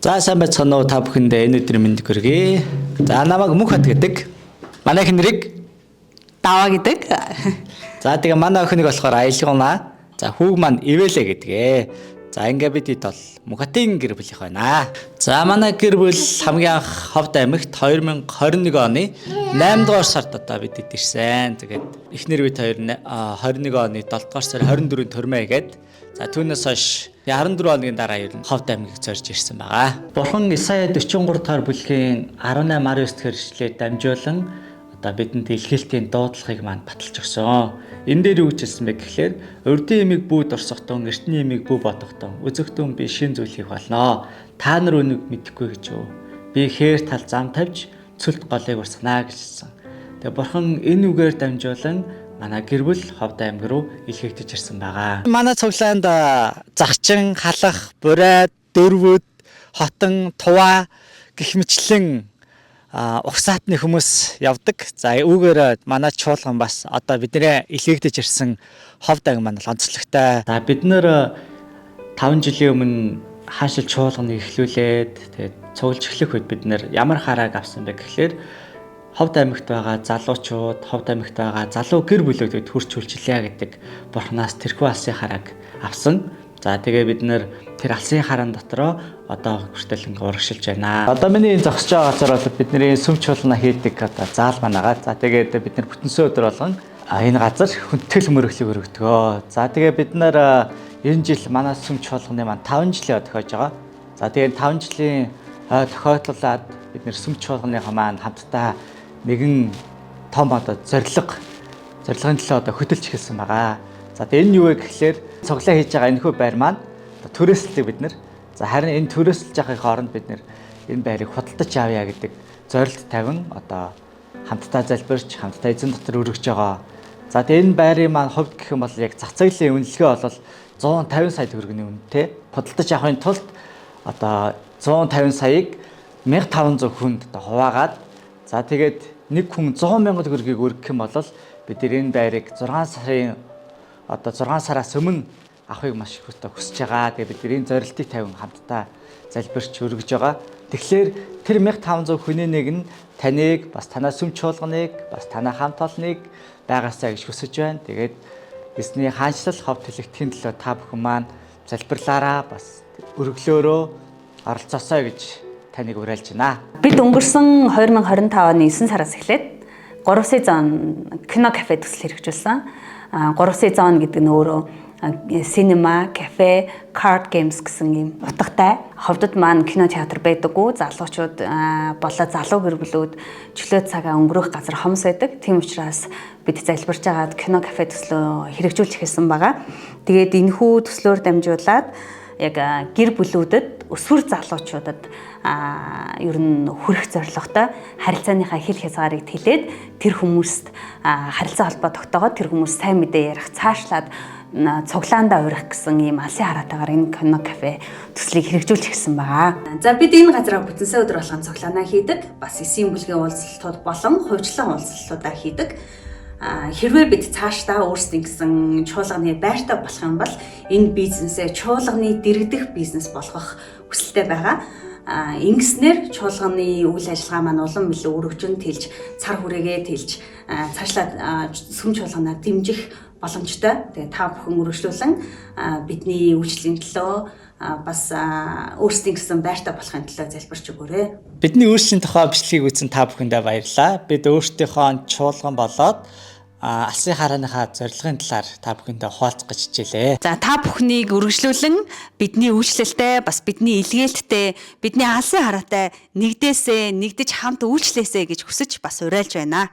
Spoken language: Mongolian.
За сайн байцгаана уу та бүхэндээ энэ өдрийн мэндийг хүргэе. За намайг Мөнх хот гэдэг. Манайх нэрийг Даваа гэдэг. за тэгээ манай охиныг болохоор аялгуунаа. За хүүг маань Ивэлэ гэдгээ. За ингээ бид хэд бол Мөнх хотын гэр бүлийнх байна. За манай гэр бүл хамгийн анх Ховд аймагт 2021 оны 8 дугаар сард одоо бид хэд ирсэн. Тэгээд эхнэр бид хоёр 21 оны 7 дугаар сарын 24-нд төрмөө игээд за түүнээс хойш 14 хоногийн дараа ер нь Ховд аймгийг зорж ирсэн байгаа. Бурхан Исая 43 дахь бүлгийн 18-19 дахь ишлэлээр дамжуулан одоо бидэнд илгээлтийн дуудлагыг манд баталж өгсөн. Энэ дээр юу гэж хэлсэн бэ гэхээр урдын эмийг бүүд орсохдон, эртний эмийг бүү бодохдон, үзэгдэн би шин зүйл хийх болно. Та нар үнийг мэдэхгүй гэж юу? Би хээр тал зам тавьж цөлт голыг урсгана гэж хэлсэн. Тэгээ бурхан энэ үгээр дамжуулан манай гэр бүл Ховд аймаг руу илгээгдэж ирсэн байгаа. Манай цуглаанд загчин, халах, бурайд, дөрвөд, хотон, туваа гэх мэтлэн угсаатны хүмүүс явдаг. За үүгээр манай чуулган бас одоо бидний илгээгдэж ирсэн Ховд аймаг маань онцлогтой. За бид нэр 5 жилийн өмнө хаашил чуулганыг эхлүүлээд тэгээд цуглж эхлэх үед бид нэр ямар харааг авсан бэ гэхээр Ховд аймагт байгаа залуучууд, Ховд аймагт байгаа залуу гэр бүлүүдэд хүрч үйлчлэе гэдэг бурхнаас тэрхүү алсын харааг авсан. За тэгээ бид нэр тэр алсын хараан дотроо одоо хүртэл ингээ урагшилж байна. Одоо миний энэ зогсож байгаа газар бол бидний сүм чуулгана хийдэг одоо заал манаагаа. За тэгээд бид нар бүтэнсөө өдөр болгон энэ газар хүндэтгэл мөрөглөг өргөдгөө. За тэгээ бид нар энэ жил манай сүм чуулганы маань 5 жилийн тохиож байгаа. За тэгээд 5 жилийн тохиолдлаад бид нар сүм чуулганыхаа маань хамтдаа нэгэн том одоо зорилгын төлөө одоо хөдөлж эхэлсэн байгаа. За тэгээ энэ юу вэ гэхээр цуглаа хийж байгаа энэхүү байр маань төрөөслөг бид нар. За харин энэ төрөөсөлж байгааны хооронд бид нар энэ байрыг худалдаж авъя гэдэг зорилт тавин одоо хамтдаа залбирч хамтдаа эзэн дотор өргөж байгаа. За тэгээ энэ байрын маань хувьд гэх юм бол яг цацаглалын үнэлгээ бол 150 сая төгрөгийн үнэтэй. Худалдаж авахын тулд одоо 150 саяыг 1500 хүнд одоо хуваагаад за тэгээд нэг хүн 100 сая төгрөгийг өргөх юм бол бид энэ байрыг 6 сараас өмнө авахыг маш их хүсэж байгаа. Тэгээ бид энэ зорилтыг тавин хамтдаа залбирч өргөж байгаа. Тэгэхээр тэр 1500 хүний нэг нь таныг бас танаа сүм чуулганыг бас танаа хамт олныг байгаасаа гэж хүсэж байна. Тэгээд эзний хаанчлал Ховд хэлэгдэхин төлөө та бүхэн маань залбирлаараа бас өргөлөөрөө оролцоосоо гэж таныг уриалж байна. Бид өнгөрсөн 2025 оны 9 сараас эхлээд 3 сезон кино кафе төсөл хэрэгжүүлсэн. 3 сезон гэдэг нь өөрөө синема, кафе, card games гэсэн юм утгатай. Ховдод маань кино театр байдаггүй. Залуучууд болоо залуу гэр бүлүүд чөлөө цагаа өнгөрөх газар хомс байдаг. Тийм учраас бид залбирж агаад кино кафе төслөө хэрэгжүүлж эхэлсэн байгаа. Тэгээд энэхүү төслөөр дамжуулаад яг гэр бүлүүдэд өсвөр залуучуудад ер нь хүрэх зорилготой харилцааныхаа хил хязгаарыг тэлээд тэр хүмүүст харилцаа холбоо тогтоогоод тэр хүмүүс сайн мэдээ ярих цаашлаад цуглаандаа урих гэсэн ийм алсын хараатаагаар энэ кино кафе төслийг хэрэгжүүлж эхэлсэн байгаа. За бид энэ газараа бүтэнсээ өдөр болгон цуглаанаа хийдэг. Бас эсийн бүлгийн уулзалтууд болон хувьчлан уулзалтуудаа хийдэг. Хэрвээ бид цаашдаа өөрсдийн гэсэн чуулганы байртай болох юм бол энэ бизнесээ чуулганы дэргэдэх бизнес болгох хүсэлтэй байгаа. Ингэснээр чуулганы үйл ажиллагаа маань улам илүү өргөжин тэлж, цар хүрээгээ тэлж, цаашлаад сүм чуулганаа дэмжих боломжтой. Тэгээ та бүхэн өргөжлүүлэн бидний үйлчлэлийн төлөө бас өөрсдийн гэсэн байртай болохын төлөө залбирч өгөөрэй. Бидний өөрсдийн тухай бичлэгийг үзсэн та бүхэндээ баярлалаа. Бид өөрсдийнхөө чуулган болоод алсын харааныхаа зорилгын талаар та бүхэндээ хуваалцах гэж хичээлээ. За та бүхнийг үргэлжлүүлэн бидний үйлчлэлтэй бас бидний илгээлттэй бидний алсын хараатай нэгдэж хамт үйлчлээсэй гэж хүсэж бас уриалж байна.